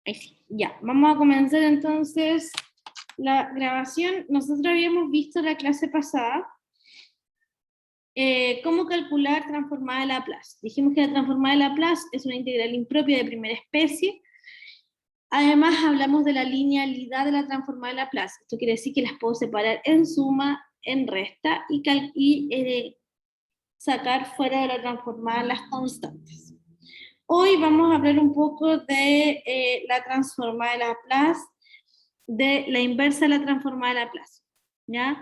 Ahí sí, ya. Vamos a comenzar entonces la grabación. Nosotros habíamos visto la clase pasada cómo calcular transformada de Laplace. Dijimos que la transformada de Laplace es una integral impropia de primera especie. Además hablamos de la linealidad de la transformada de Laplace. Esto quiere decir que las puedo separar en suma, en resta y sacar fuera de la transformada las constantes. Hoy vamos a hablar un poco de la transformada de Laplace, de la inversa de la transformada de Laplace. ¿Ya?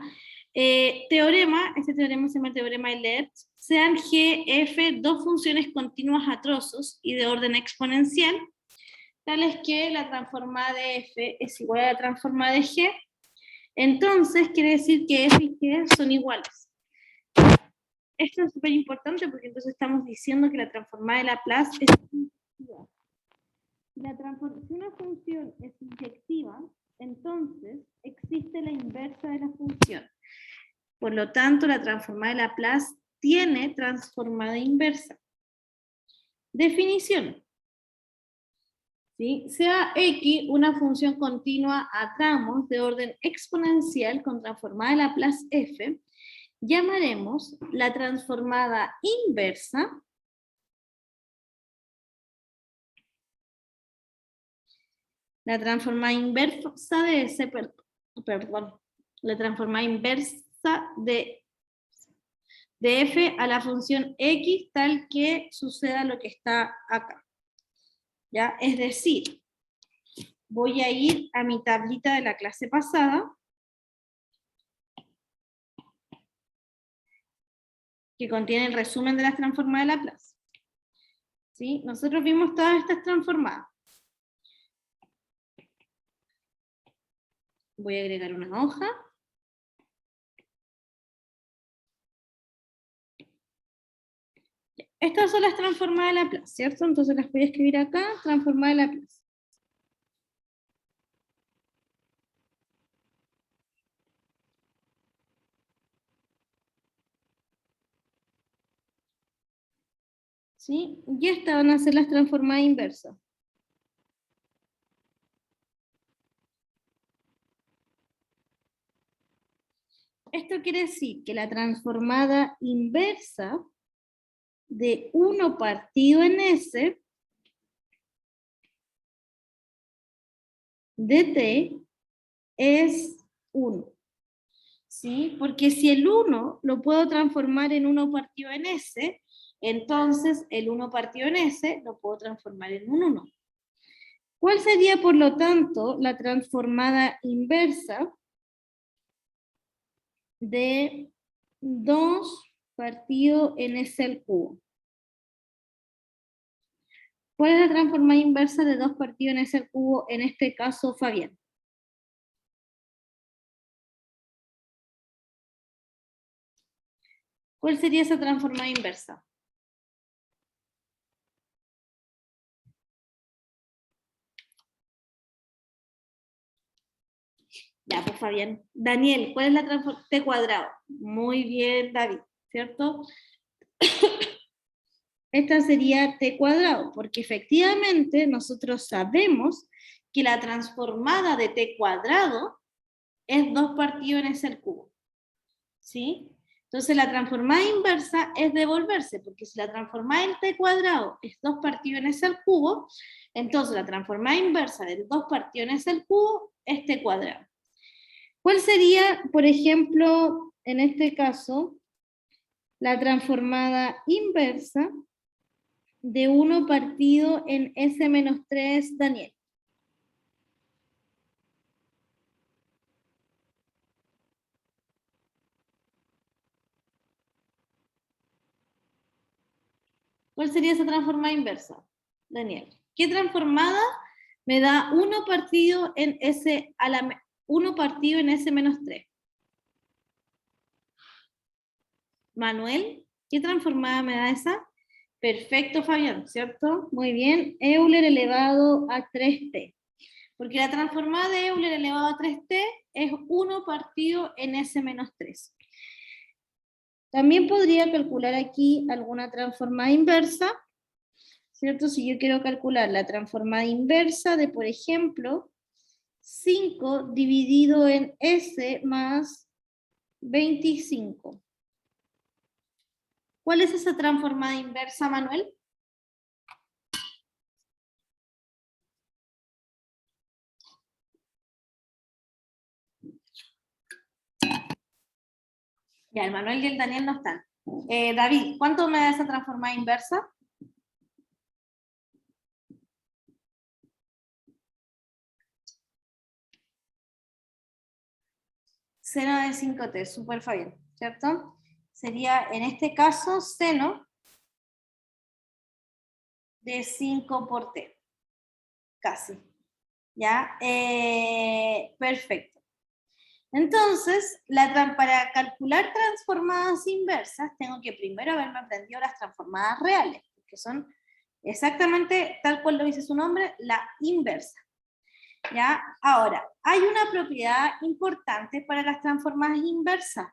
Teorema, este teorema se llama teorema de Lerch, sean G, F, dos funciones continuas a trozos y de orden exponencial, tales que la transformada de F es igual a la transformada de G, entonces quiere decir que F y G son iguales. Esto es súper importante porque entonces estamos diciendo que la transformada de Laplace es inyectiva. Si una función es inyectiva, entonces existe la inversa de la función. Por lo tanto, la transformada de Laplace tiene transformada inversa. Definición. ¿Sí? Sea X una función continua a tramos de orden exponencial con transformada de Laplace F, llamaremos la transformada inversa de f a la función x tal que suceda lo que está acá. ¿Ya? Es decir, voy a ir a mi tablita de la clase pasada, que contiene el resumen de las transformadas de Laplace. ¿Sí? Nosotros vimos todas estas transformadas. Voy a agregar una hoja. Estas son las transformadas de Laplace, ¿cierto? Entonces las voy a escribir acá, transformada de Laplace. ¿Sí? Y estas van a ser las transformadas inversas. Esto quiere decir que la transformada inversa de 1 partido en S de t es 1. ¿Sí? Porque si el 1 lo puedo transformar en 1 partido en S, entonces el 1 partido en S lo puedo transformar en un 1. ¿Cuál sería, por lo tanto, la transformada inversa de 2 partido en S al cubo? ¿Cuál es la transformada inversa de 2 partido en S al cubo, en este caso, Fabián? ¿Cuál sería esa transformada inversa? Ya, pues Fabián. Daniel, ¿cuál es la transformada? T cuadrado. Muy bien, David, ¿cierto? Esta sería t cuadrado, porque efectivamente nosotros sabemos que la transformada de t cuadrado es 2 partido en S al cubo. ¿Sí? Entonces la transformada inversa es devolverse, porque si la transformada en t cuadrado es 2 partido en S al cubo, entonces la transformada inversa de 2 partido en S al cubo es t cuadrado. ¿Cuál sería, por ejemplo, en este caso, la transformada inversa de 1 partido en S menos 3, Daniel? ¿Cuál sería esa transformada inversa, Daniel? ¿Qué transformada me da 1 partido en S a la 1 partido en S menos 3? Manuel, ¿qué transformada me da esa? Perfecto, Fabián, ¿cierto? Muy bien. Euler elevado a 3t. Porque la transformada de Euler elevado a 3t es 1 partido en S menos 3. También podría calcular aquí alguna transformada inversa, ¿cierto? Si yo quiero calcular la transformada inversa de, por ejemplo, 5 dividido en S más 25. ¿Cuál es esa transformada inversa, Manuel? Ya, el Manuel y el Daniel no están. David, ¿cuánto me da esa transformada inversa? Seno de 5t, súper fácil, ¿cierto? Sería, en este caso, seno de 5 por t. Casi. ¿Ya? Perfecto. Entonces, para calcular transformadas inversas, tengo que primero haberme aprendido las transformadas reales, que son exactamente, tal cual lo dice su nombre, la inversa. ¿Ya? Ahora, hay una propiedad importante para las transformadas inversas,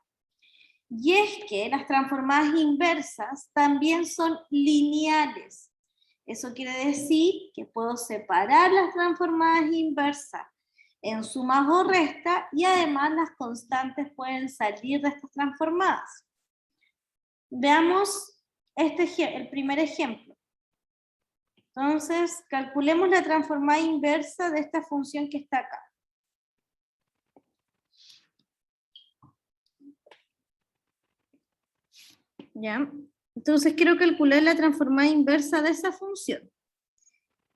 y es que las transformadas inversas también son lineales. Eso quiere decir que puedo separar las transformadas inversas en sumas o restas, y además las constantes pueden salir de estas transformadas. Veamos el primer ejemplo. Entonces, calculemos la transformada inversa de esta función que está acá. ¿Ya? Entonces quiero calcular la transformada inversa de esa función.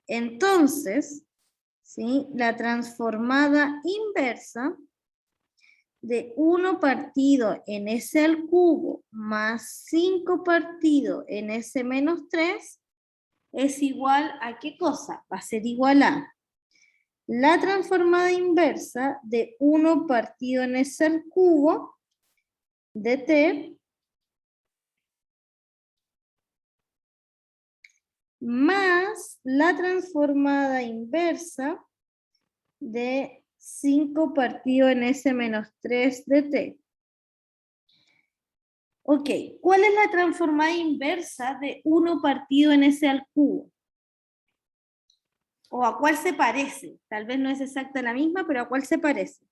Entonces, ¿sí? La transformada inversa de 1 partido en S al cubo más 5 partido en S menos 3 es igual a ¿qué cosa? Va a ser igual a la transformada inversa de 1 partido en S al cubo de t más la transformada inversa de 5 partido en S menos 3 de t. Ok, ¿cuál es la transformada inversa de 1 partido en S al cubo? ¿O a cuál se parece? Tal vez no es exacta la misma, pero ¿a cuál se parece?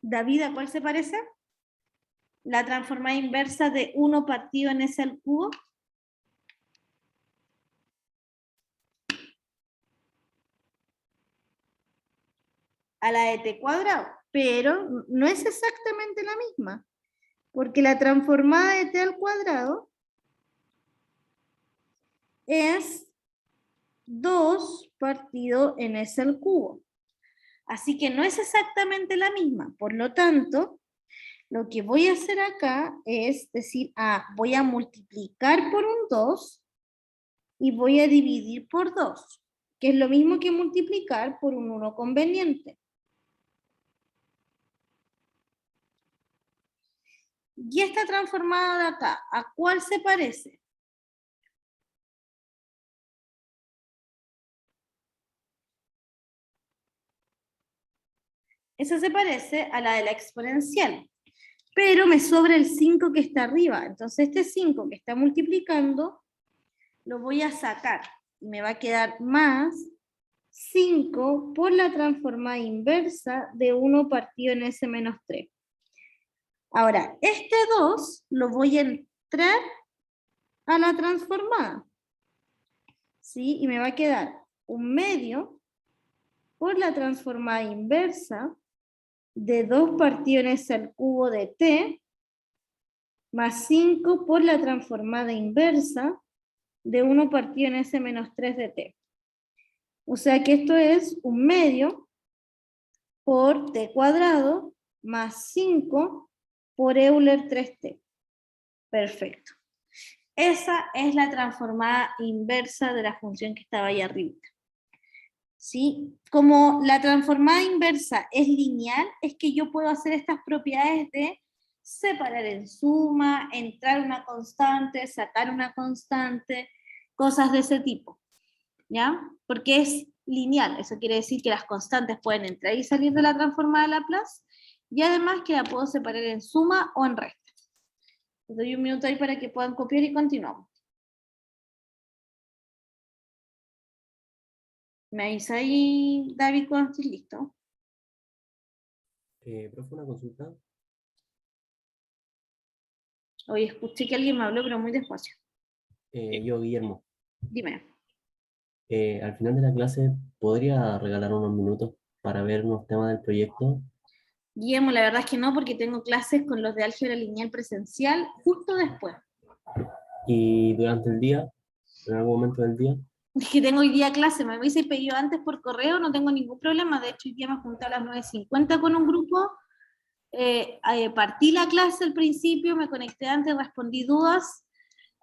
David, ¿a cuál se parece? La transformada inversa de 1 partido en S al cubo. A la de t cuadrado, pero no es exactamente la misma, porque la transformada de t al cuadrado es 2 partido en S al cubo. Así que no es exactamente la misma. Por lo tanto, lo que voy a hacer acá es decir, voy a multiplicar por un 2 y voy a dividir por 2, que es lo mismo que multiplicar por un 1 conveniente. Y esta transformada de acá, ¿a cuál se parece? Esa se parece a la de la exponencial, pero me sobra el 5 que está arriba. Entonces este 5 que está multiplicando lo voy a sacar y me va a quedar más 5 por la transformada inversa de 1 partido en S menos 3. Ahora, este 2 lo voy a entrar a la transformada, ¿sí? Y me va a quedar un medio por la transformada inversa de 2 partido en S al cubo de t, más 5 por la transformada inversa de 1 partido en S menos 3 de t. O sea que esto es un medio por t cuadrado más 5 por Euler 3t. Perfecto. Esa es la transformada inversa de la función que estaba ahí arriba. ¿Sí? Como la transformada inversa es lineal, es que yo puedo hacer estas propiedades de separar en suma, entrar una constante, sacar una constante, cosas de ese tipo, ¿ya? Porque es lineal, eso quiere decir que las constantes pueden entrar y salir de la transformada de Laplace, y además que la puedo separar en suma o en resta. Les doy un minuto ahí para que puedan copiar y continuamos. Me avisa ahí, David, cuando estés listo. Profe, una consulta. Oye, escuché que alguien me habló, pero muy despacio. Yo, Guillermo, Dime. al final de la clase, ¿podría regalar unos minutos para ver unos temas del proyecto? Guillermo, la verdad es que no, porque tengo clases con los de álgebra lineal presencial justo después. Y durante el día, en algún momento del día, Es que tengo hoy día clase, me hubiese pedido antes por correo, no tengo ningún problema. De hecho, hoy día me junté a las 9:50 con un grupo. Partí la clase al principio, me conecté antes, respondí dudas.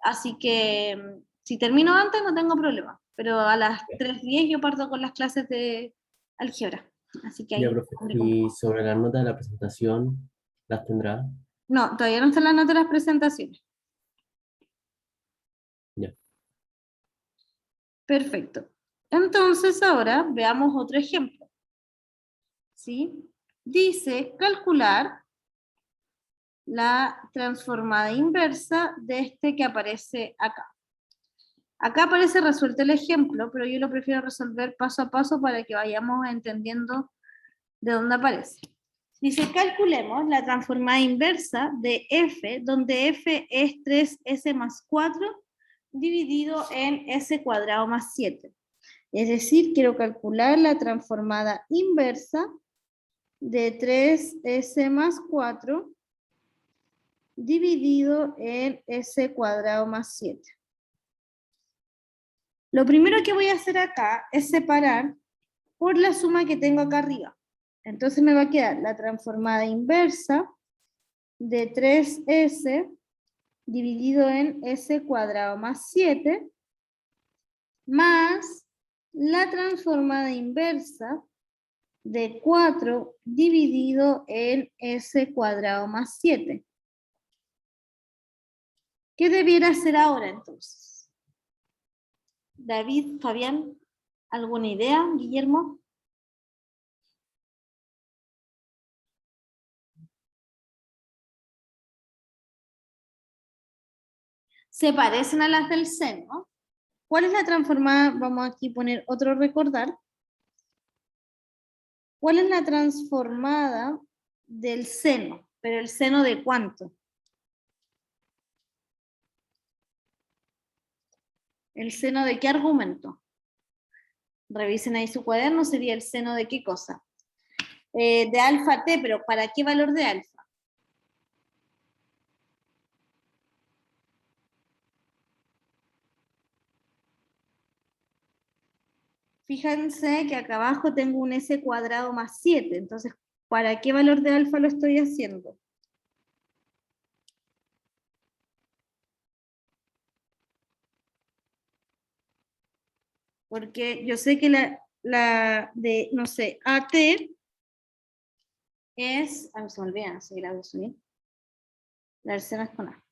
Así que si termino antes no tengo problema. Pero a las 3:10 yo parto con las clases de álgebra. Así que ya, ahí profe. tendré como- Y sobre la nota de la presentación, ¿las tendrá? No, todavía no están las notas de las presentaciones. Ya. Perfecto. Entonces ahora veamos otro ejemplo. ¿Sí? Dice calcular la transformada inversa de este que aparece acá. Acá aparece resuelto el ejemplo, pero yo lo prefiero resolver paso a paso para que vayamos entendiendo de dónde aparece. Dice, calculemos la transformada inversa de f, donde f es 3s más 4 dividido en s cuadrado más 7. Es decir, quiero calcular la transformada inversa de 3s más 4 dividido en s cuadrado más 7. Lo primero que voy a hacer acá es separar por la suma que tengo acá arriba. Entonces me va a quedar la transformada inversa de 3s dividido en s cuadrado más 7 más la transformada inversa de 4 dividido en s cuadrado más 7. ¿Qué debiera hacer ahora entonces? David, Fabián, ¿alguna idea? Guillermo. Se parecen a las del seno. ¿Cuál es la transformada? Vamos aquí a poner otro recordar. ¿Cuál es la transformada del seno? ¿Pero el seno de cuánto? ¿El seno de qué argumento? Revisen ahí su cuaderno, sería el seno de qué cosa. De alfa t, pero ¿para qué valor de alfa? Fíjense que acá abajo tengo un s cuadrado más 7, entonces, ¿para qué valor de alfa lo estoy haciendo? Porque yo sé que la de, no sé, AT es, a mí se me olvida, si la voy a subir. La tercera es con A.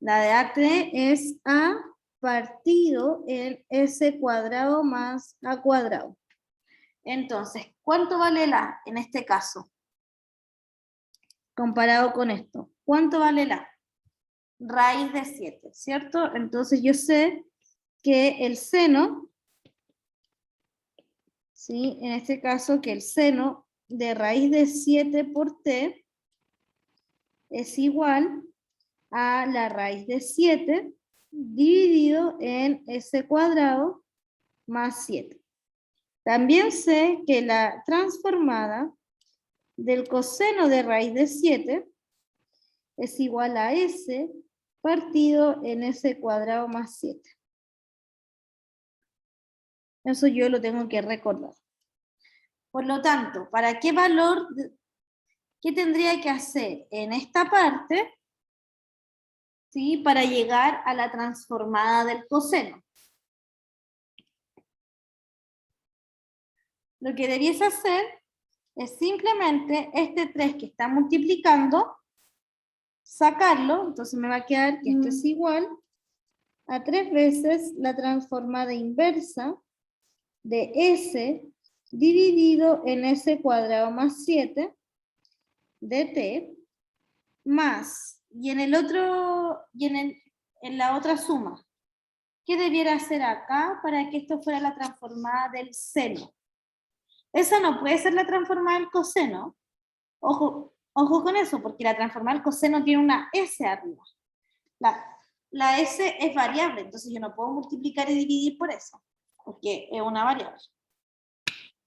La de AT es A partido en S cuadrado más A cuadrado. Entonces, ¿cuánto vale el A en este caso? Comparado con esto. ¿Cuánto vale el A? Raíz de 7, ¿cierto? Entonces yo sé que el seno, ¿sí? En este caso que el seno de raíz de 7 por t es igual a la raíz de 7 dividido en s cuadrado más 7. También sé que la transformada del coseno de raíz de 7 es igual a s partido en s cuadrado más 7. Eso yo lo tengo que recordar. Por lo tanto, ¿para qué valor, qué tendría que hacer en esta parte, ¿sí? Para llegar a la transformada del coseno? Lo que debiese hacer es simplemente este 3 que está multiplicando, sacarlo, entonces me va a quedar que esto es igual a 3 veces la transformada inversa de s dividido en s cuadrado más 7 de t más Y en el otro, en la otra suma, ¿qué debiera hacer acá para que esto fuera la transformada del seno? Esa no puede ser la transformada del coseno. Ojo, ojo con eso, porque la transformada del coseno tiene una S arriba. La S es variable, entonces yo no puedo multiplicar y dividir por eso, porque es una variable.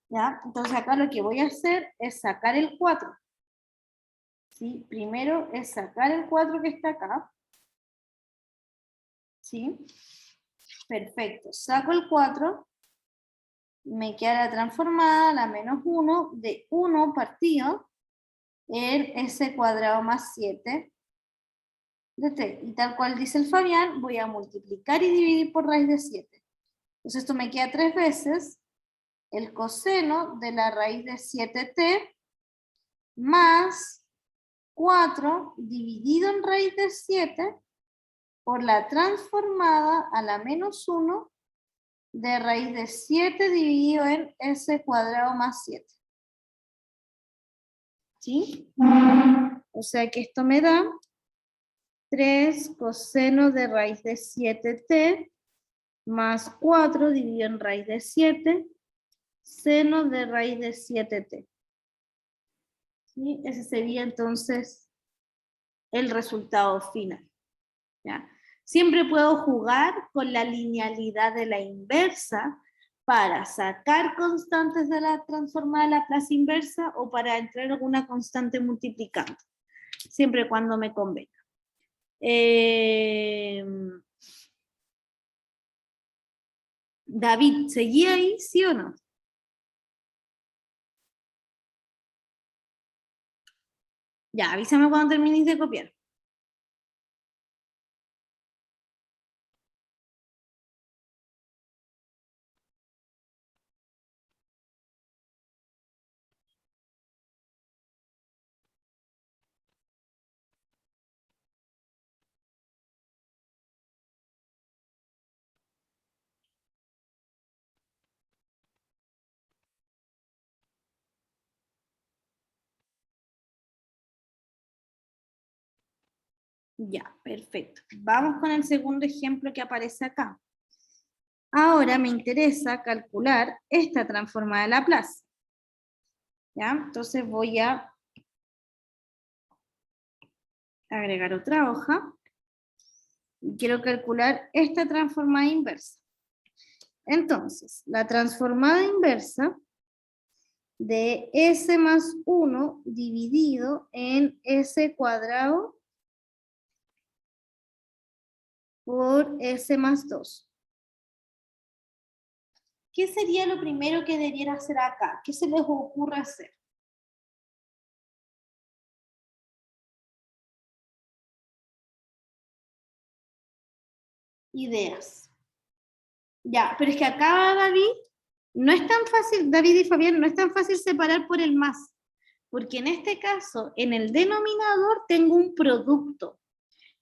¿Ya? Entonces acá lo que voy a hacer es sacar el 4. ¿Sí? Primero es sacar el 4 que está acá. ¿Sí? Perfecto. Saco el 4. Me queda la transformada, la menos 1, de 1 partido en S cuadrado más 7 de t. Y tal cual dice el Fabián, voy a multiplicar y dividir por raíz de 7. Entonces esto me queda 3 veces el coseno de la raíz de 7t más 4 dividido en raíz de 7 por la transformada a la menos 1 de raíz de 7 dividido en S cuadrado más 7. ¿Sí? O sea que esto me da 3 coseno de raíz de 7t más 4 dividido en raíz de 7 seno de raíz de 7t. ¿Sí? Ese sería entonces el resultado final. ¿Ya? Siempre puedo jugar con la linealidad de la inversa para sacar constantes de la transformada de Laplace inversa o para entrar alguna constante multiplicando, siempre cuando me convenga. David, ¿seguí ahí, sí o no? Ya, avísame cuando termines de copiar. Ya, perfecto. Vamos con el segundo ejemplo que aparece acá. Ahora me interesa calcular esta transformada de Laplace. ¿Ya? Entonces voy a agregar otra hoja. Y quiero calcular esta transformada inversa. Entonces, la transformada inversa de S más 1 dividido en S cuadrado por S más 2. ¿Qué sería lo primero que debiera hacer acá? ¿Qué se les ocurre hacer? Ideas. Ya, pero es que acá, David, no es tan fácil, David y Fabián, no es tan fácil separar por el más. Porque en este caso, en el denominador tengo un producto.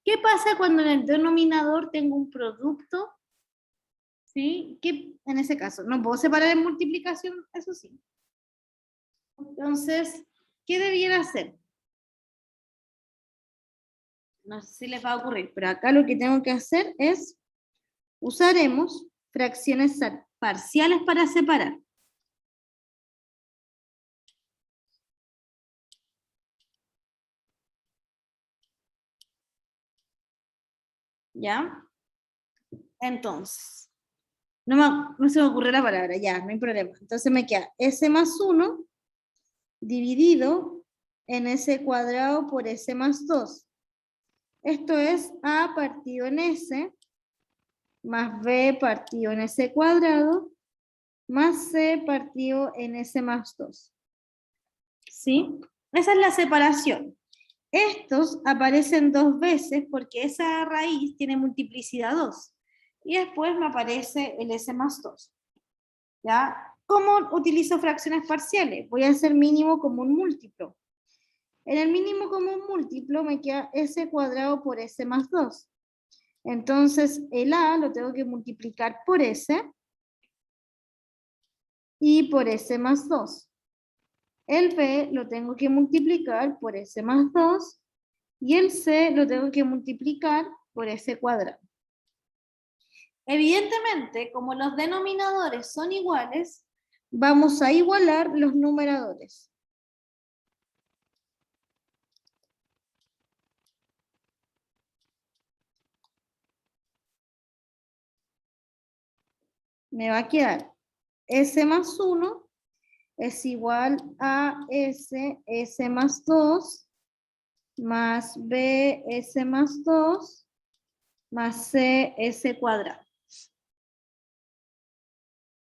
¿Qué pasa cuando en el denominador tengo un producto? ¿Sí? ¿Qué, en ese caso? No puedo separar en multiplicación, eso sí. Entonces, ¿qué debiera hacer? No sé si les va a ocurrir, pero acá lo que tengo que hacer es, usaremos fracciones parciales para separar. ¿Ya? Entonces, no se me ocurre la palabra, ya, no hay problema. Entonces me queda S más 1 dividido en S cuadrado por S más 2. Esto es A partido en S más B partido en S cuadrado más C partido en S más 2. ¿Sí? Esa es la separación. Estos aparecen 2 veces porque esa raíz tiene multiplicidad 2. Y después me aparece el S más 2. ¿Ya? ¿Cómo utilizo fracciones parciales? Voy a hacer mínimo común múltiplo. En el mínimo común múltiplo me queda S cuadrado por S más 2. Entonces el A lo tengo que multiplicar por S y por S más 2. El B lo tengo que multiplicar por S más 2 Y el c lo tengo que multiplicar por s cuadrado. Evidentemente, como los denominadores son iguales, vamos a igualar los numeradores. Me va a quedar s más 1 es igual a s más 2, más b, s más 2, más c, s cuadrado.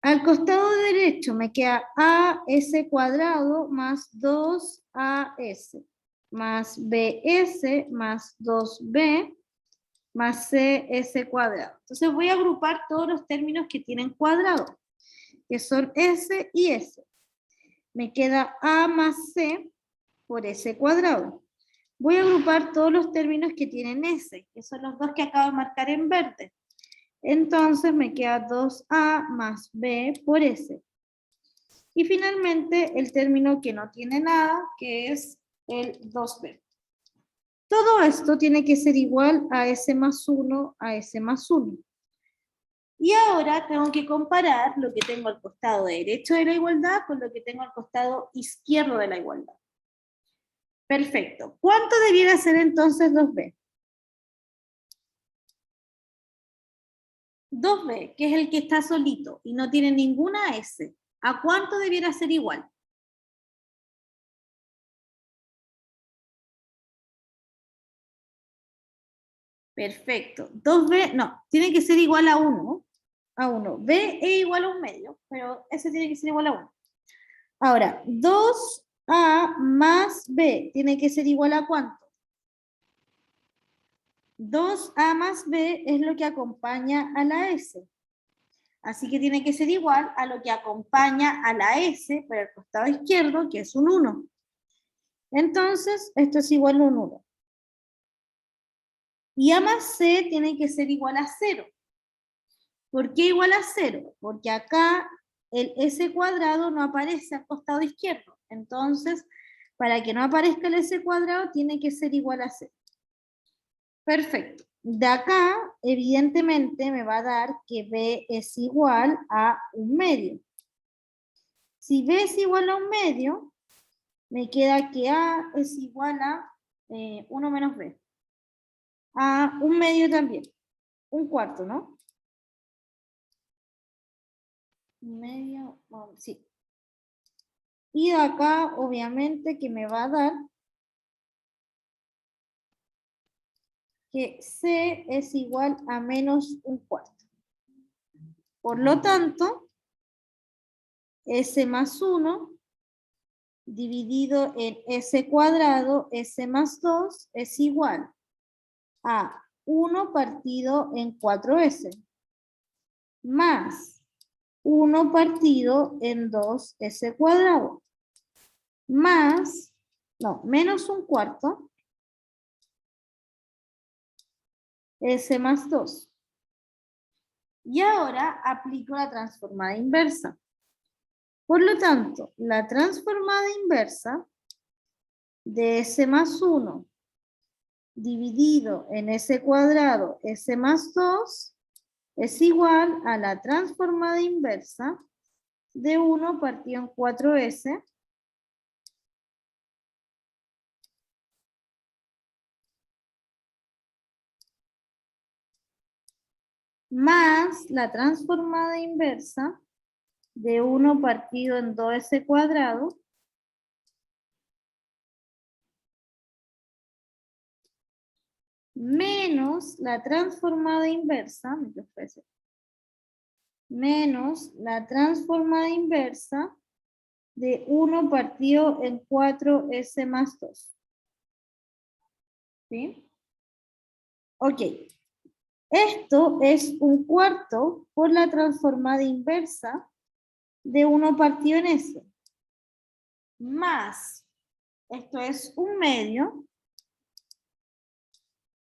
Al costado derecho me queda as cuadrado más 2as, más bs más 2b, más cs cuadrado. Entonces voy a agrupar todos los términos que tienen cuadrado, que son s y s. Me queda a más c por s cuadrado. Voy a agrupar todos los términos que tienen s, que son los dos que acabo de marcar en verde. Entonces me queda 2a más b por s. Y finalmente el término que no tiene nada, que es el 2b. Todo esto tiene que ser igual a s más 1 a s más 1. Y ahora tengo que comparar lo que tengo al costado derecho de la igualdad con lo que tengo al costado izquierdo de la igualdad. Perfecto. ¿Cuánto debiera ser entonces 2b? 2b, que es el que está solito y no tiene ninguna s. ¿A cuánto debiera ser igual? Perfecto. 2b, no, tiene que ser igual a 1. A 1. B es igual a 1 medio, pero ese tiene que ser igual a 1. Ahora, 2a más b tiene que ser igual a ¿cuánto? 2a más b es lo que acompaña a la s. Así que tiene que ser igual a lo que acompaña a la s por el costado izquierdo, que es un 1. Entonces, esto es igual a un 1. Y a más c tiene que ser igual a 0. ¿Por qué igual a 0? Porque acá el s cuadrado no aparece al costado izquierdo. Entonces, para que no aparezca el s cuadrado, tiene que ser igual a 0. Perfecto. De acá, evidentemente, me va a dar que b es igual a 1 medio. Si b es igual a 1 medio, me queda que a es igual a 1 menos b. A 1 medio también. 1/4, ¿no? 1 medio, sí. Y de acá, obviamente, que me va a dar que c es igual a menos 1/4. Por lo tanto, s más 1 dividido en s cuadrado, s más 2 es igual a 1 partido en 4s más 1 partido en 2s cuadrado más, no, menos 1/4 s más 2. Y ahora aplico la transformada inversa. Por lo tanto, la transformada inversa de s más 1 dividido en s cuadrado, s más 2, es igual a la transformada inversa de 1 partido en 4s más la transformada inversa de 1 partido en 2s cuadrado menos la transformada inversa, menos la transformada inversa de 1 partido en 4s más 2. ¿Sí? Ok. Esto es 1/4 por la transformada inversa de 1 partido en s. Más, esto es 1 medio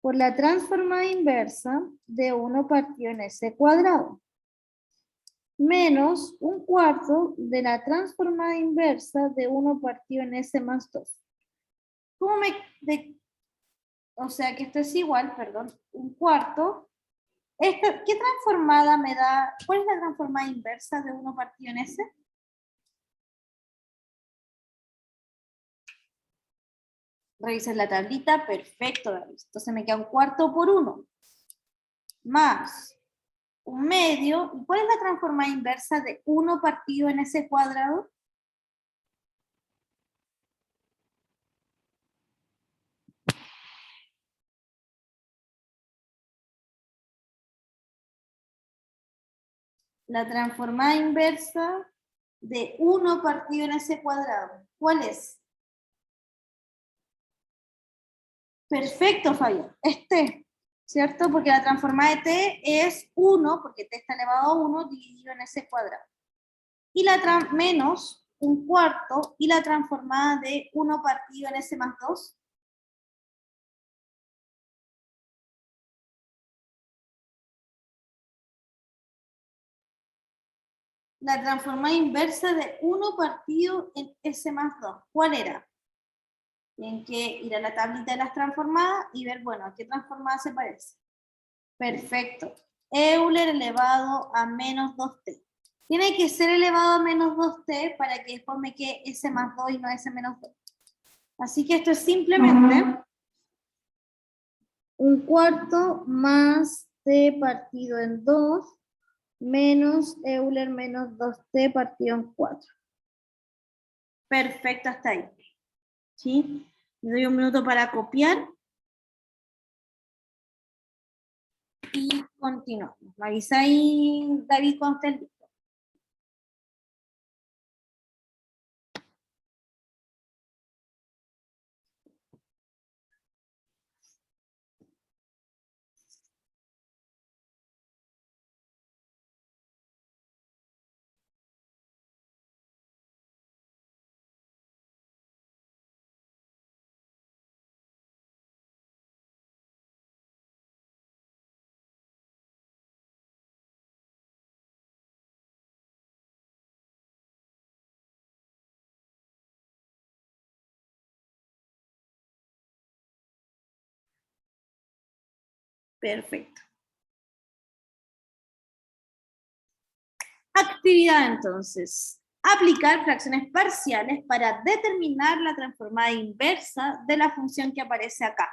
por la transformada inversa de 1 partido en s cuadrado. Menos 1/4 de la transformada inversa de 1 partido en s más 2. O sea que esto es igual, perdón, un cuarto. ¿Qué transformada me da? ¿Cuál es la transformada inversa de 1 partido en S? Revisas la tablita, perfecto, David. Entonces me queda un cuarto por 1, más un medio. ¿Y cuál es la transformada inversa de 1 partido en S cuadrado? La transformada inversa de 1 partido en S cuadrado. ¿Cuál es? Perfecto, Fabio. ¿Cierto? Porque la transformada de t es 1, porque t está elevado a 1, dividido en S cuadrado. Y menos un cuarto, y la transformada de 1 partido en S más 2. La transformada inversa de 1 partido en S más 2. ¿Cuál era? Tienen que ir a la tablita de las transformadas y ver, bueno, a qué transformada se parece. Perfecto. Euler elevado a menos 2t. Tiene que ser elevado a menos 2t para que después me quede S más 2 y no S menos 2. Así que esto es simplemente un cuarto más t partido en 2 menos Euler menos 2t partido en 4. Perfecto, hasta ahí. ¿Sí? Le doy un minuto para copiar. Y continuamos. Me avisa ahí, David, cuando esté listo. Perfecto. Actividad entonces. Aplicar fracciones parciales para determinar la transformada inversa de la función que aparece acá.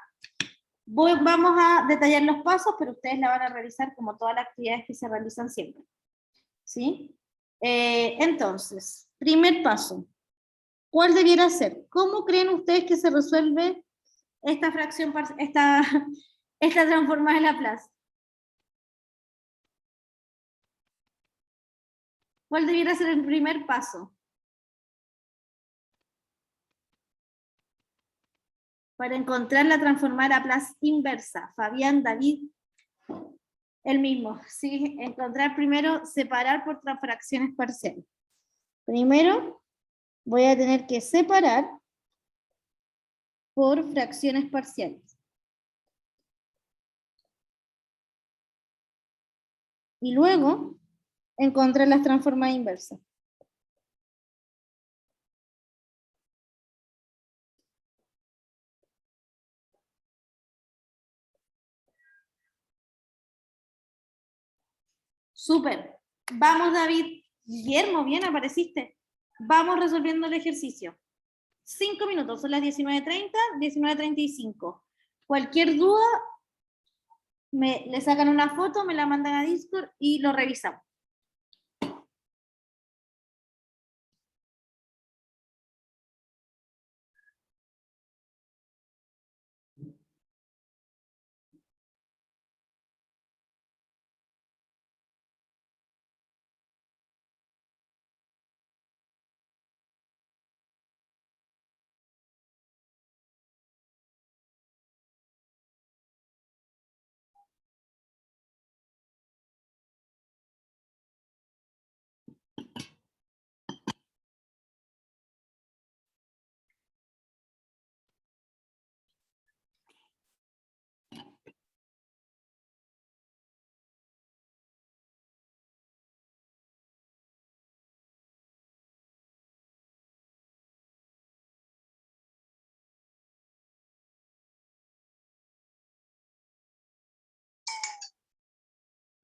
Vamos a detallar los pasos, pero ustedes la van a realizar como todas las actividades que se realizan siempre. ¿Sí? Entonces, primer paso. ¿Cuál debiera ser? ¿Cómo creen ustedes que se resuelve esta fracción, esta transformada en Laplace? ¿Cuál debiera ser el primer paso? Para encontrar la transformada Laplace inversa. Fabián, David, el mismo. Sí, encontrar primero, separar por fracciones parciales. Primero, voy a tener que separar por fracciones parciales. Y luego, encontrar las transformadas inversas. Súper. Vamos, David. Guillermo, bien, apareciste. Vamos resolviendo el ejercicio. 5 minutos, son las 19:30, 19:35. Cualquier duda, le sacan una foto, me la mandan a Discord y lo revisamos.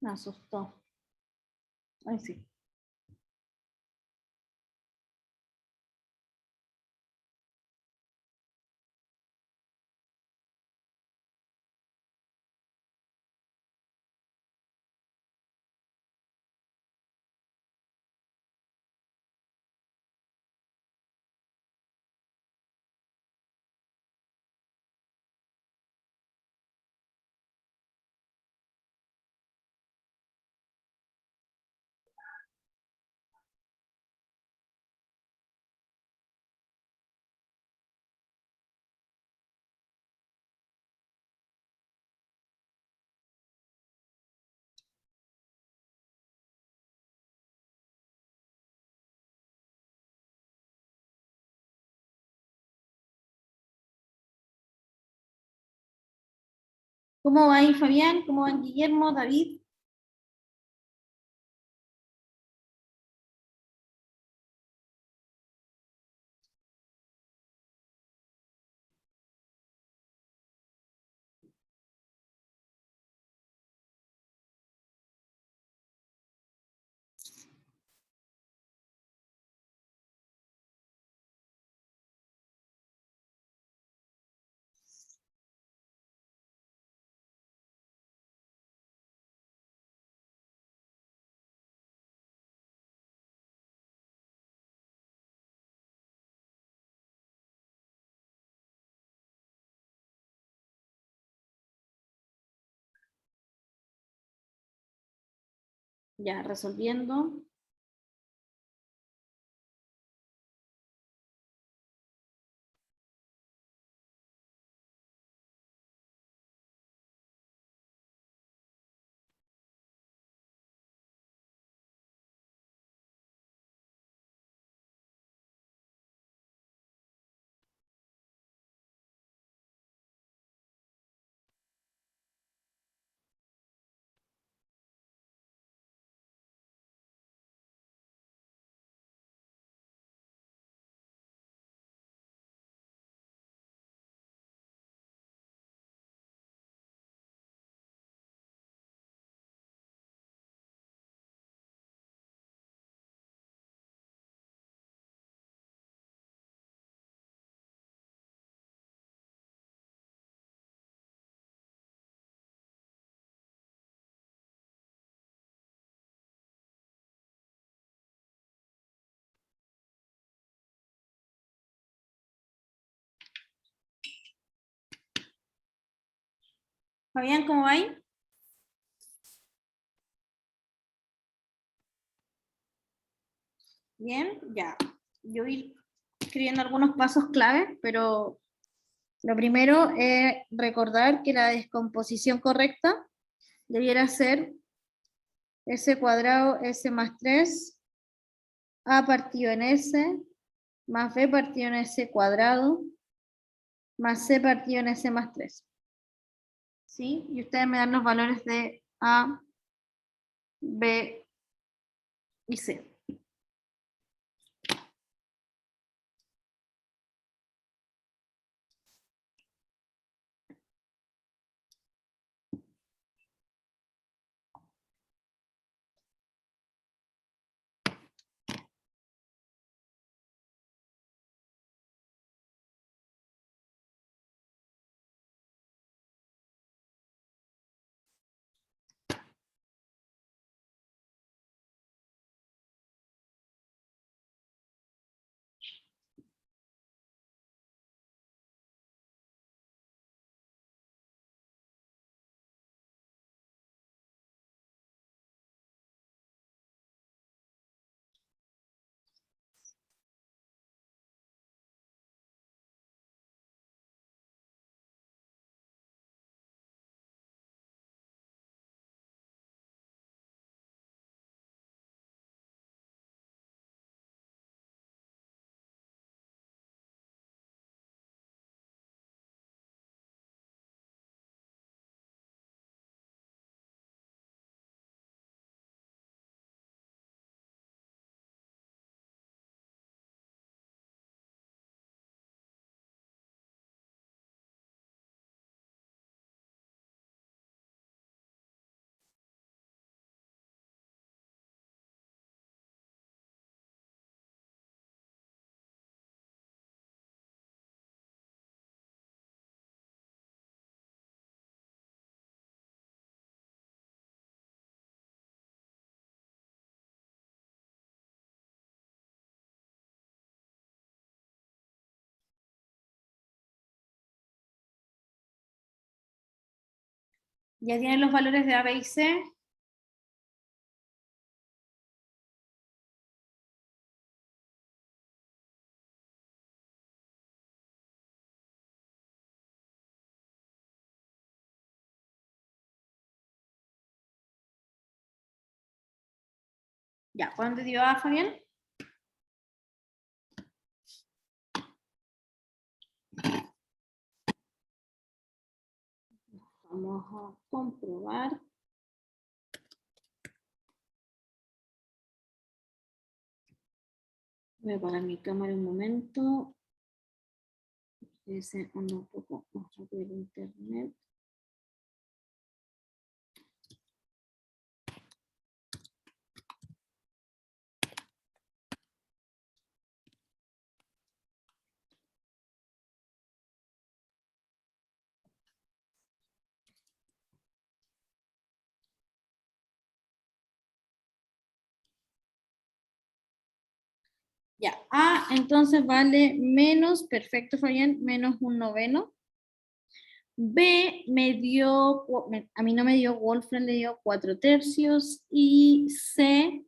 Me asustó. Ay, sí. ¿Cómo va ahí, Fabián? ¿Cómo van Guillermo, David? Ya, resolviendo. Fabián, ¿cómo va ahí? Bien, ya. Yo voy a ir escribiendo algunos pasos clave, pero lo primero es recordar que la descomposición correcta debiera ser S cuadrado S más 3 A partido en S más B partido en S cuadrado más C partido en S más 3. ¿Sí? Y ustedes me dan los valores de A, B y C. ¿Ya tienen los valores de A, B y C? Ya, ¿cuándo te dio A, Fabián? Vamos a comprobar. Voy a apagar mi cámara un momento. Se anda un poco más rápido el internet. Ya, A entonces vale menos, perfecto Fabián, menos 1/9. B me dio, a mí no me dio, Wolfram le dio 4/3 y C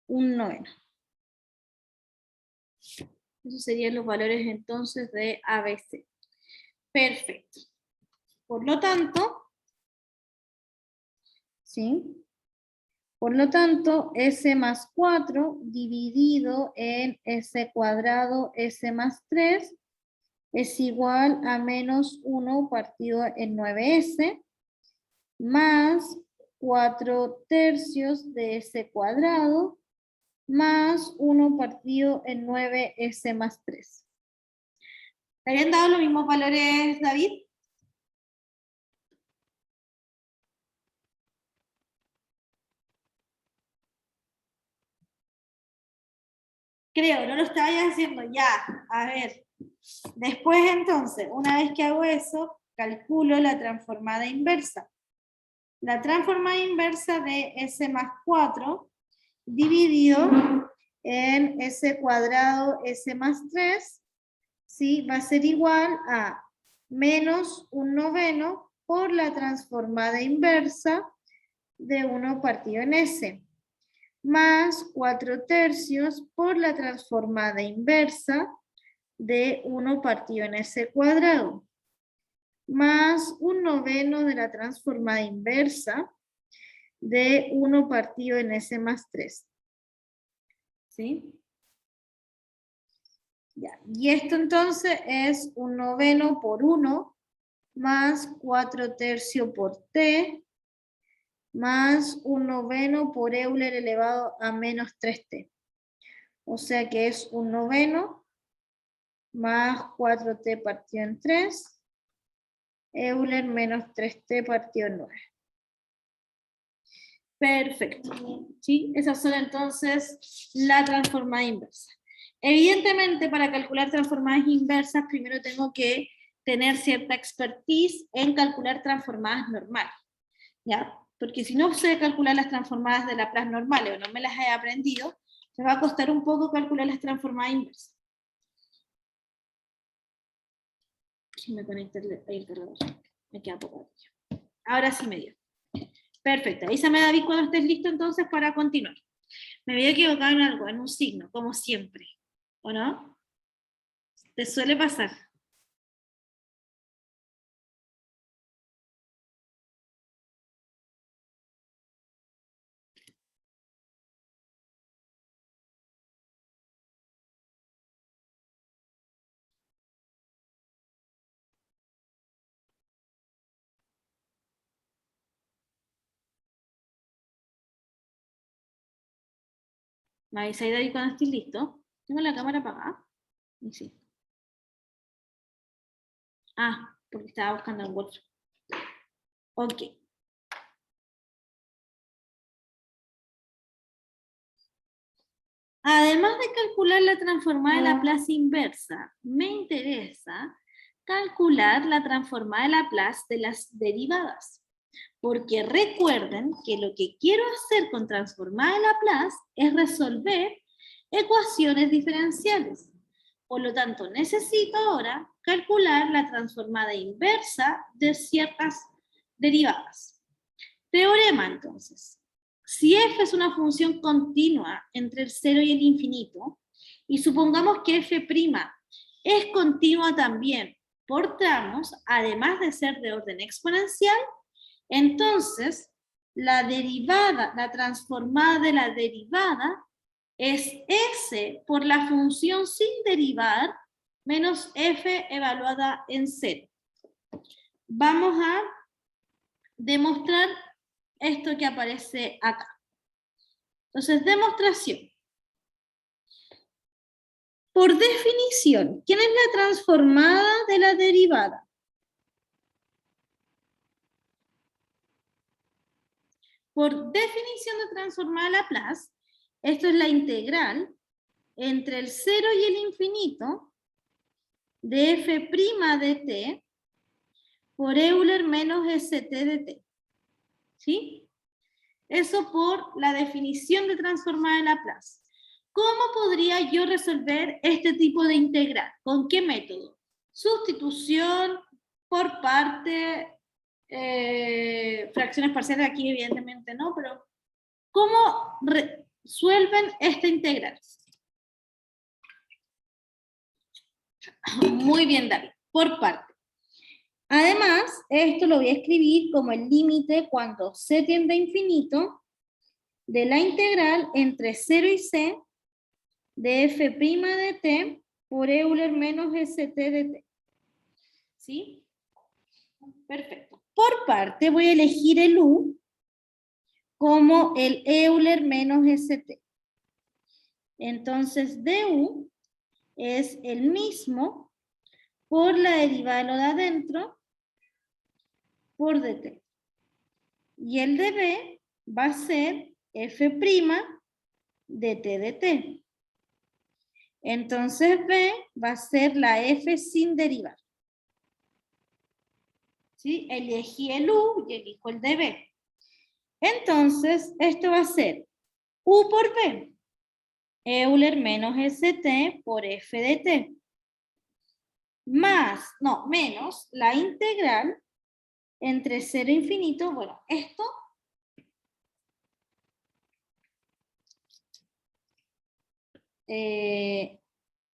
1/9. Esos serían los valores entonces de ABC. Perfecto. Por lo tanto, ¿sí? Por lo tanto, S más 4 dividido en S cuadrado S más 3 es igual a menos 1 partido en 9S más 4/3 de S cuadrado más 1 partido en 9S más 3. ¿Te habían dado los mismos valores, David? Creo, no lo estaba haciendo ya. A ver. Después entonces, una vez que hago eso, calculo la transformada inversa. La transformada inversa de S más 4 dividido en S cuadrado S más 3, ¿sí? Va a ser igual a menos 1/9 por la transformada inversa de 1 partido en S, más 4/3 por la transformada inversa de 1 partido en S cuadrado, más 1/9 de la transformada inversa de 1 partido en S más 3. ¿Sí? Ya. Y esto entonces es 1/9 por 1 más 4/3 por T más 1/9 por Euler elevado a menos 3T. O sea que es 1/9 más 4T partido en 3, Euler menos 3T partido en 9. Perfecto. ¿Sí? Esas son entonces la transformada inversa. Evidentemente, para calcular transformadas inversas, primero tengo que tener cierta expertise en calcular transformadas normales. ¿Ya? Porque si no sé calcular las transformadas de Laplace normales o no me las he aprendido, me va a costar un poco calcular las transformadas inversas. Si me conecta el cargador, me queda poco. Ahora sí me dio. Perfecto. Avísame, David, cuando estés listo entonces para continuar. Me había equivocado en algo, en un signo, como siempre. ¿O no? ¿Te suele pasar? Me avisáis, David, cuando estés listo. Tengo la cámara apagada. Y sí. Ah, porque estaba buscando en Word. Ok. Además de calcular la transformada de Laplace inversa, me interesa calcular la transformada de Laplace de las derivadas. Porque recuerden que lo que quiero hacer con transformada de Laplace es resolver ecuaciones diferenciales. Por lo tanto, necesito ahora calcular la transformada inversa de ciertas derivadas. Teorema, entonces. Si f es una función continua entre el 0 y el infinito, y supongamos que f' es continua también por tramos, además de ser de orden exponencial, entonces la derivada, la transformada de la derivada es s por la función sin derivar menos f evaluada en 0. Vamos a demostrar esto que aparece acá. Entonces, demostración. Por definición, ¿quién es la transformada de la derivada? Por definición de transformada de Laplace, esto es la integral entre el 0 y el infinito de f' de t por Euler menos st de t. ¿Sí? Eso por la definición de transformada de Laplace. ¿Cómo podría yo resolver este tipo de integral? ¿Con qué método? Sustitución por parte, fracciones parciales, aquí evidentemente no, pero ¿cómo resuelven esta integral? Muy bien, David, por parte. Además, esto lo voy a escribir como el límite cuando c tiende a infinito de la integral entre 0 y c de f' de t por Euler menos st de t. ¿Sí? Perfecto. Por parte voy a elegir el u como el Euler menos st. Entonces, du es el mismo por la derivada de lo de adentro por dt. Y el db va a ser f' de t de t. Entonces b va a ser la f sin derivar. ¿Sí? Elegí el u y elijo el db. Entonces, esto va a ser u por b, Euler menos st por f de t, más, no, menos la integral entre 0 e infinito. Bueno, esto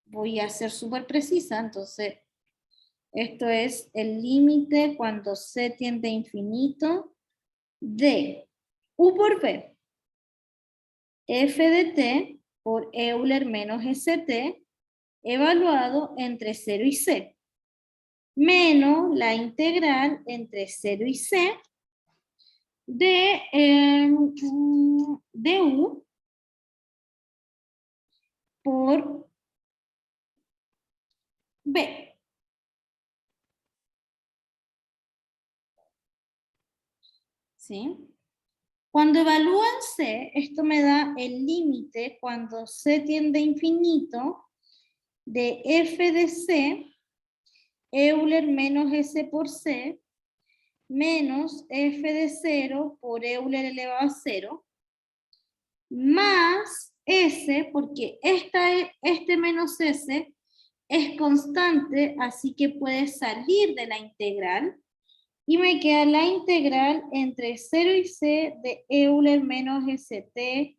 voy a ser súper precisa, entonces esto es el límite cuando c tiende a infinito de u por b, f de t por Euler menos st evaluado entre 0 y c, menos la integral entre 0 y c de du por b. ¿Sí? Cuando evalúan c, esto me da el límite cuando c tiende a infinito de f de c, Euler menos s por c, menos f de 0 por Euler elevado a 0, más s, porque este menos s es constante, así que puede salir de la integral, y me queda la integral entre 0 y c de Euler menos st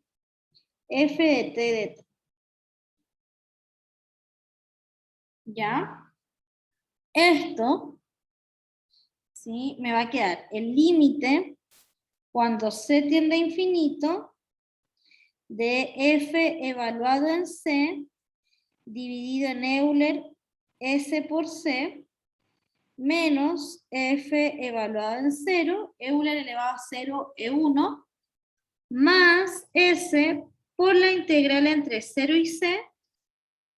f de t de t. ¿Ya? Esto, ¿sí? Me va a quedar el límite cuando c tiende a infinito de f evaluado en c dividido en Euler s por c menos f evaluado en 0, Euler elevado a 0 E1, más s por la integral entre 0 y c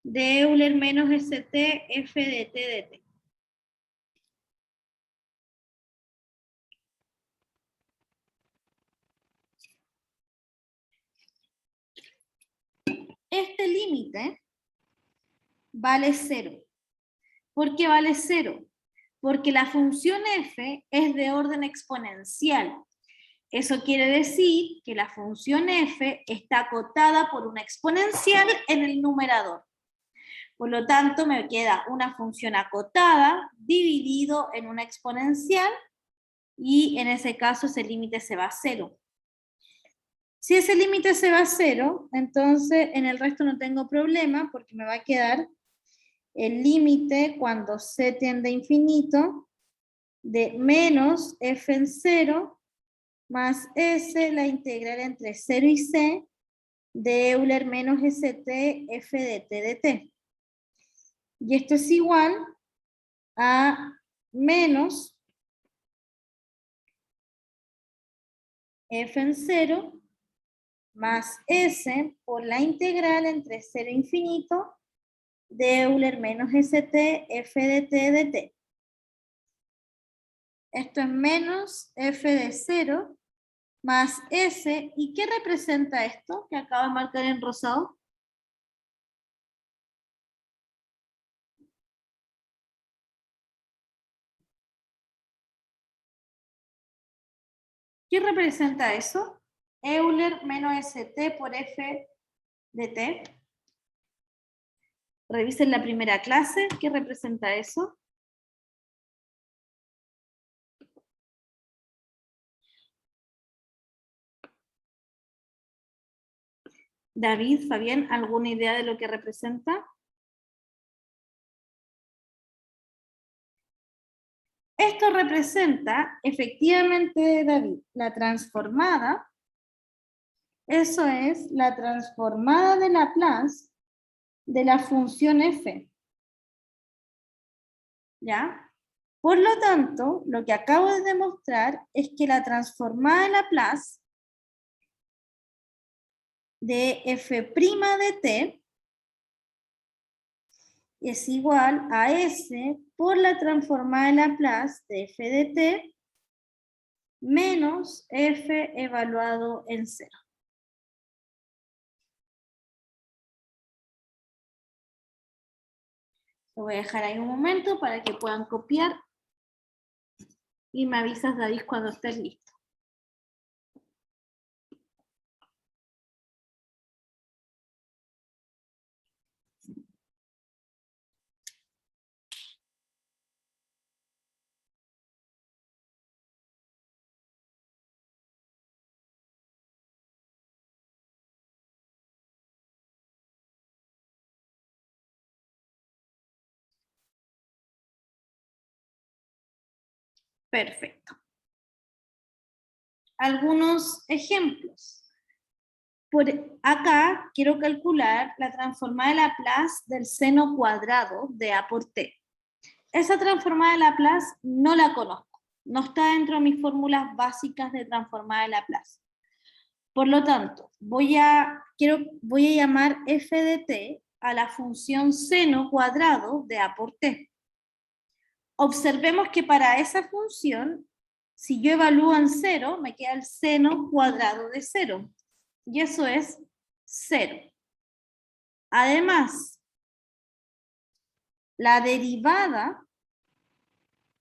de Euler menos st f de t de t. Este límite vale 0. ¿Por qué vale 0? Porque la función f es de orden exponencial. Eso quiere decir que la función f está acotada por una exponencial en el numerador. Por lo tanto, me queda una función acotada dividido en una exponencial y en ese caso ese límite se va a 0. Si ese límite se va a 0, entonces en el resto no tengo problema porque me va a quedar el límite cuando c tiende a infinito de menos f en 0 más s, la integral entre 0 y c, de Euler menos st f de t de t. Y esto es igual a menos f en 0 más s por la integral entre 0 e infinito de Euler menos st f de t de t. Esto es menos f de 0 más s. ¿Y qué representa esto que acabo de marcar en rosado? ¿Qué representa eso? Euler menos st por f de t. Revisen la primera clase. ¿Qué representa eso? David, Fabián, ¿alguna idea de lo que representa? Esto representa, efectivamente, David, la transformada. Eso es la transformada de Laplace de la función f. ¿Ya? Por lo tanto, lo que acabo de demostrar es que la transformada de Laplace de f' de t es igual a s por la transformada de Laplace de f de t menos f evaluado en 0. Lo voy a dejar ahí un momento para que puedan copiar y me avisas, David, cuando estés listo. Perfecto. Algunos ejemplos. Por acá quiero calcular la transformada de Laplace del seno cuadrado de A por T. Esa transformada de Laplace no la conozco. No está dentro de mis fórmulas básicas de transformada de Laplace. Por lo tanto, voy a llamar f de t a la función seno cuadrado de A por T. Observemos que para esa función, si yo evalúo en 0, me queda el seno cuadrado de 0. Y eso es 0. Además, la derivada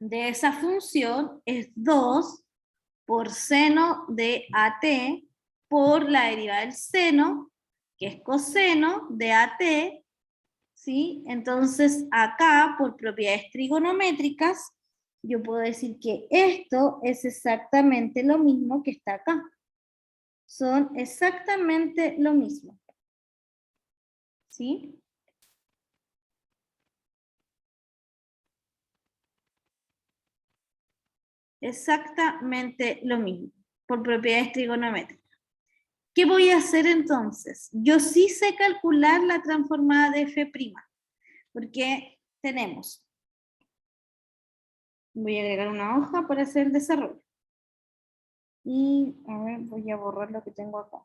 de esa función es 2 por seno de AT por la derivada del seno, que es coseno de AT, ¿sí? Entonces, acá, por propiedades trigonométricas, yo puedo decir que esto es exactamente lo mismo que está acá. Son exactamente lo mismo. ¿Sí? Exactamente lo mismo, por propiedades trigonométricas. ¿Qué voy a hacer entonces? Yo sí sé calcular la transformada de f', porque tenemos, voy a agregar una hoja para hacer el desarrollo. Y, a ver, voy a borrar lo que tengo acá.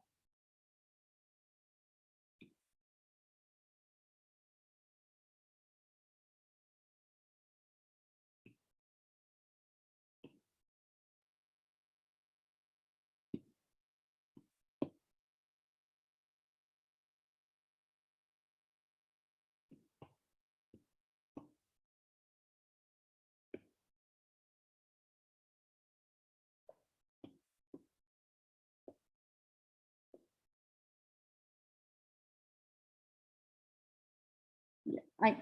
Ahí.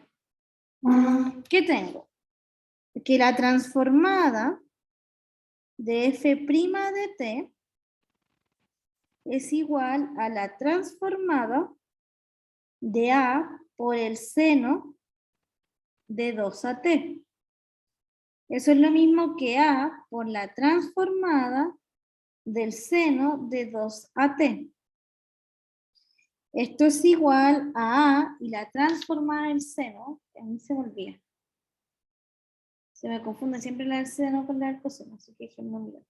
¿Qué tengo? Que la transformada de f' de t es igual a la transformada de a por el seno de 2at. Eso es lo mismo que a por la transformada del seno de 2at. Esto es igual a y la transformada del seno, a mí se me olvida. Se me confunde siempre la del seno con la del coseno, así que déjenme mirar.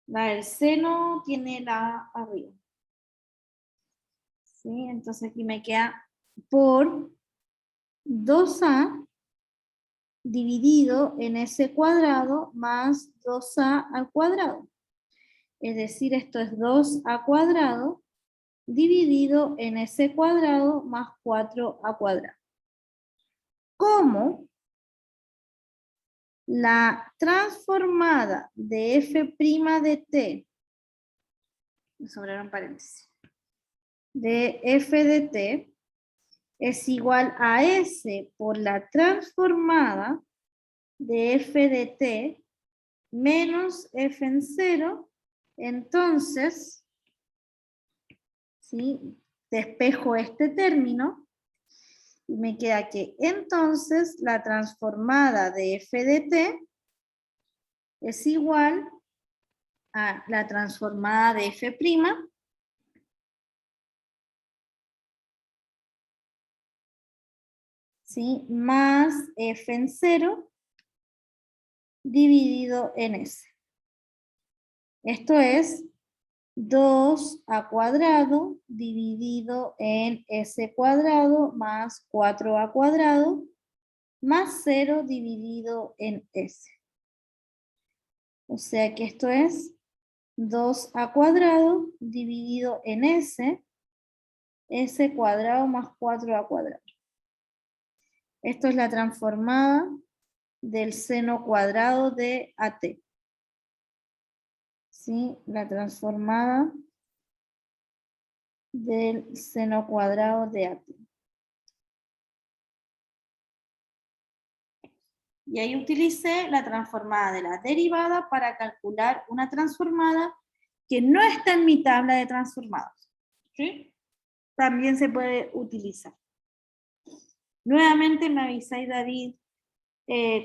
La del seno tiene la A arriba. ¿Sí? Entonces aquí me queda por 2a dividido en s cuadrado más 2a al cuadrado. Es decir, esto es 2a cuadrado dividido en s cuadrado más 4a cuadrado. ¿Cómo? La transformada de f' de t, me sobraron paréntesis, de f de t es igual a s por la transformada de f de t menos f en 0. Entonces, ¿sí? Despejo este término y me queda que entonces la transformada de f de t es igual a la transformada de f', ¿sí? Más f en 0 dividido en s. Esto es 2a cuadrado dividido en s cuadrado más 4a cuadrado más 0 dividido en s. O sea que esto es 2a cuadrado dividido en s cuadrado más 4a cuadrado. Esto es la transformada del seno cuadrado de at. ¿Sí? La transformada del seno cuadrado de at. Y ahí utilicé la transformada de la derivada para calcular una transformada que no está en mi tabla de transformados. ¿Sí? También se puede utilizar. Nuevamente me avisáis, David,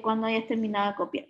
cuando hayas terminado de copiar.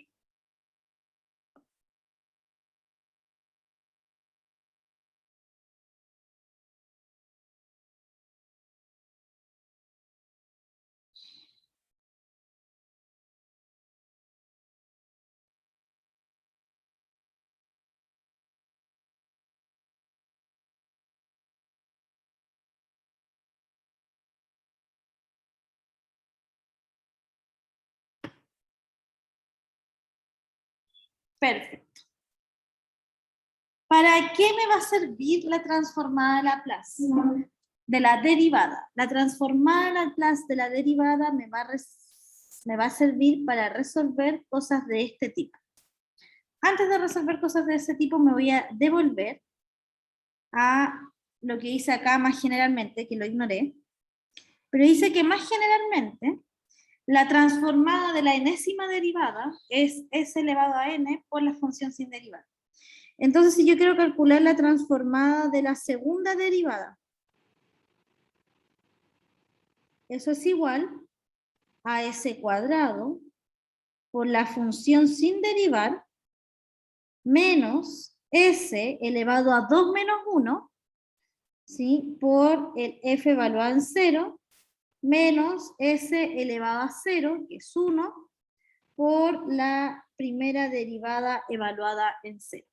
Perfecto. ¿Para qué me va a servir la transformada de Laplace? De la derivada. La transformada de Laplace de la derivada me va a servir para resolver cosas de este tipo. Antes de resolver cosas de ese tipo, me voy a devolver a lo que hice acá más generalmente, que lo ignoré. Pero dice que más generalmente, la transformada de la enésima derivada es s elevado a n por la función sin derivada. Entonces, si yo quiero calcular la transformada de la segunda derivada, eso es igual a s cuadrado por la función sin derivar menos s elevado a 2 menos 1, ¿sí? Por el f evaluado en 0 menos s elevado a 0, que es 1, por la primera derivada evaluada en 0.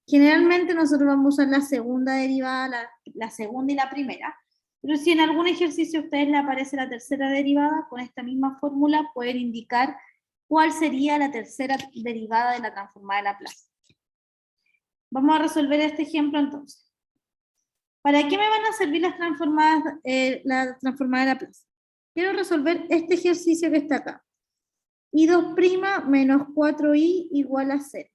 Generalmente nosotros vamos a usar la segunda derivada, la segunda y la primera, pero si en algún ejercicio a ustedes les aparece la tercera derivada, con esta misma fórmula pueden indicar cuál sería la tercera derivada de la transformada de Laplace. Vamos a resolver este ejemplo entonces. ¿Para qué me van a servir las transformadas, la transformada de Laplace? Quiero resolver este ejercicio que está acá. I2' menos 4i igual a 0.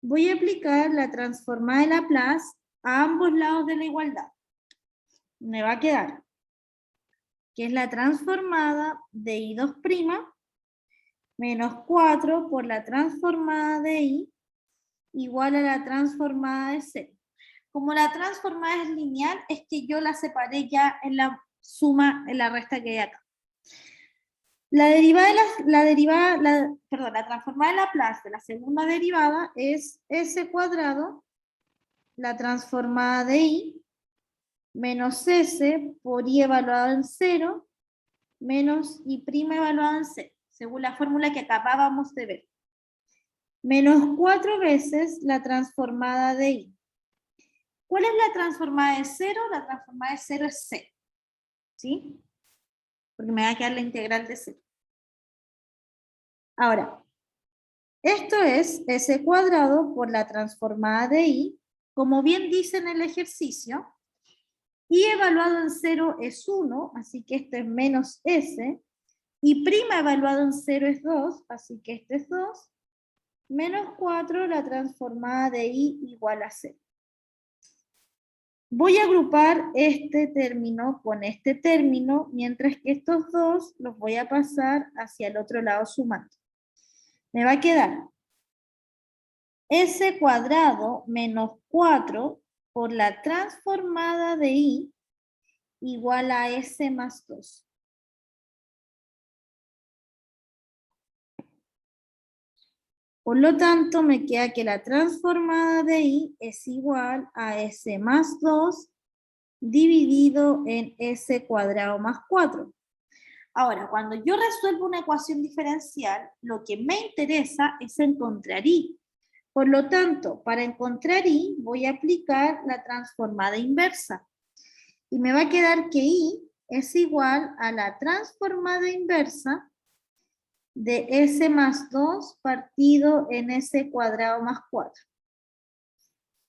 Voy a aplicar la transformada de Laplace a ambos lados de la igualdad. Me va a quedar que es la transformada de I2' menos 4 por la transformada de i igual a la transformada de 0. Como la transformada es lineal, es que yo la separé ya en la suma, en la resta que hay acá. La transformada de Laplace de la segunda derivada es s cuadrado, la transformada de i, menos s por i evaluado en 0, menos i' evaluado en 0, según la fórmula que acabábamos de ver. Menos 4 veces la transformada de i. ¿Cuál es la transformada de 0? La transformada de 0 es 0. ¿Sí? Porque me va a quedar la integral de 0. Ahora, esto es s cuadrado por la transformada de i, como bien dice en el ejercicio, i evaluado en 0 es 1, así que esto es menos s, y prima evaluado en 0 es 2, así que este es 2, menos 4, la transformada de i igual a 0. Voy a agrupar este término con este término, mientras que estos dos los voy a pasar hacia el otro lado sumando. Me va a quedar s cuadrado menos 4 por la transformada de i igual a s más 2. Por lo tanto, me queda que la transformada de i es igual a s más 2 dividido en s cuadrado más 4. Ahora, cuando yo resuelvo una ecuación diferencial, lo que me interesa es encontrar i. Por lo tanto, para encontrar i, voy a aplicar la transformada inversa. Y me va a quedar que i es igual a la transformada inversa de s más 2 partido en s cuadrado más 4.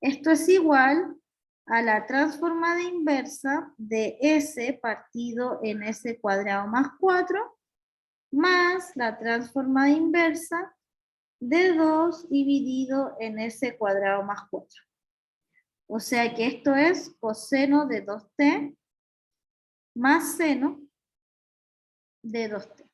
Esto es igual a la transformada inversa de s partido en s cuadrado más 4 más la transformada inversa de 2 dividido en s cuadrado más 4. O sea que esto es coseno de 2t más seno de 2t.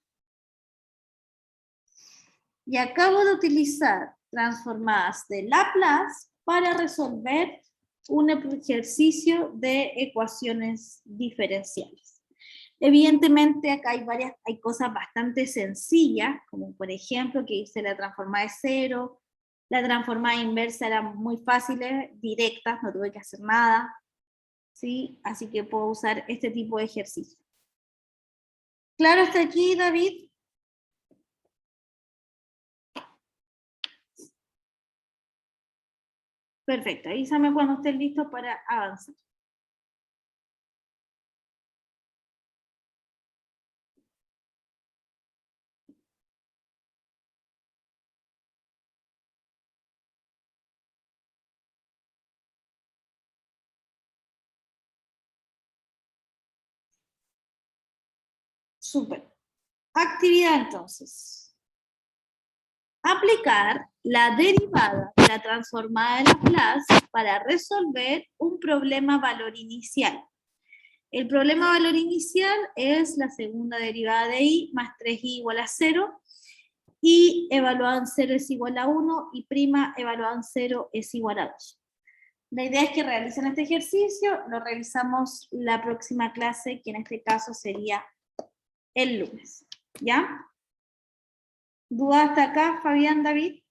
Y acabo de utilizar transformadas de Laplace para resolver un ejercicio de ecuaciones diferenciales. Evidentemente acá hay cosas bastante sencillas, como por ejemplo que hice la transformada de 0, la transformada inversa eran muy fáciles, directas, no tuve que hacer nada, ¿sí? Así que puedo usar este tipo de ejercicio. ¿Claro hasta aquí, David? Perfecto, avísame cuando estés listo para avanzar. Súper. Actividad entonces. Aplicar la derivada de la transformada de Laplace para resolver un problema valor inicial. El problema valor inicial es la segunda derivada de i más 3i igual a 0, y evaluado en 0 es igual a 1, y prima evaluado en 0 es igual a 2. La idea es que realicen este ejercicio, lo revisamos la próxima clase, que en este caso sería el lunes. ¿Ya? ¿Duda hasta acá, Fabián, David?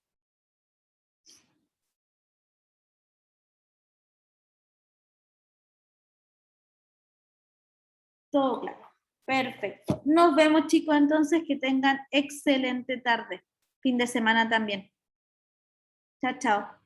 Todo claro. Perfecto. Nos vemos, chicos, entonces, que tengan excelente tarde. Fin de semana también. Chao, chao.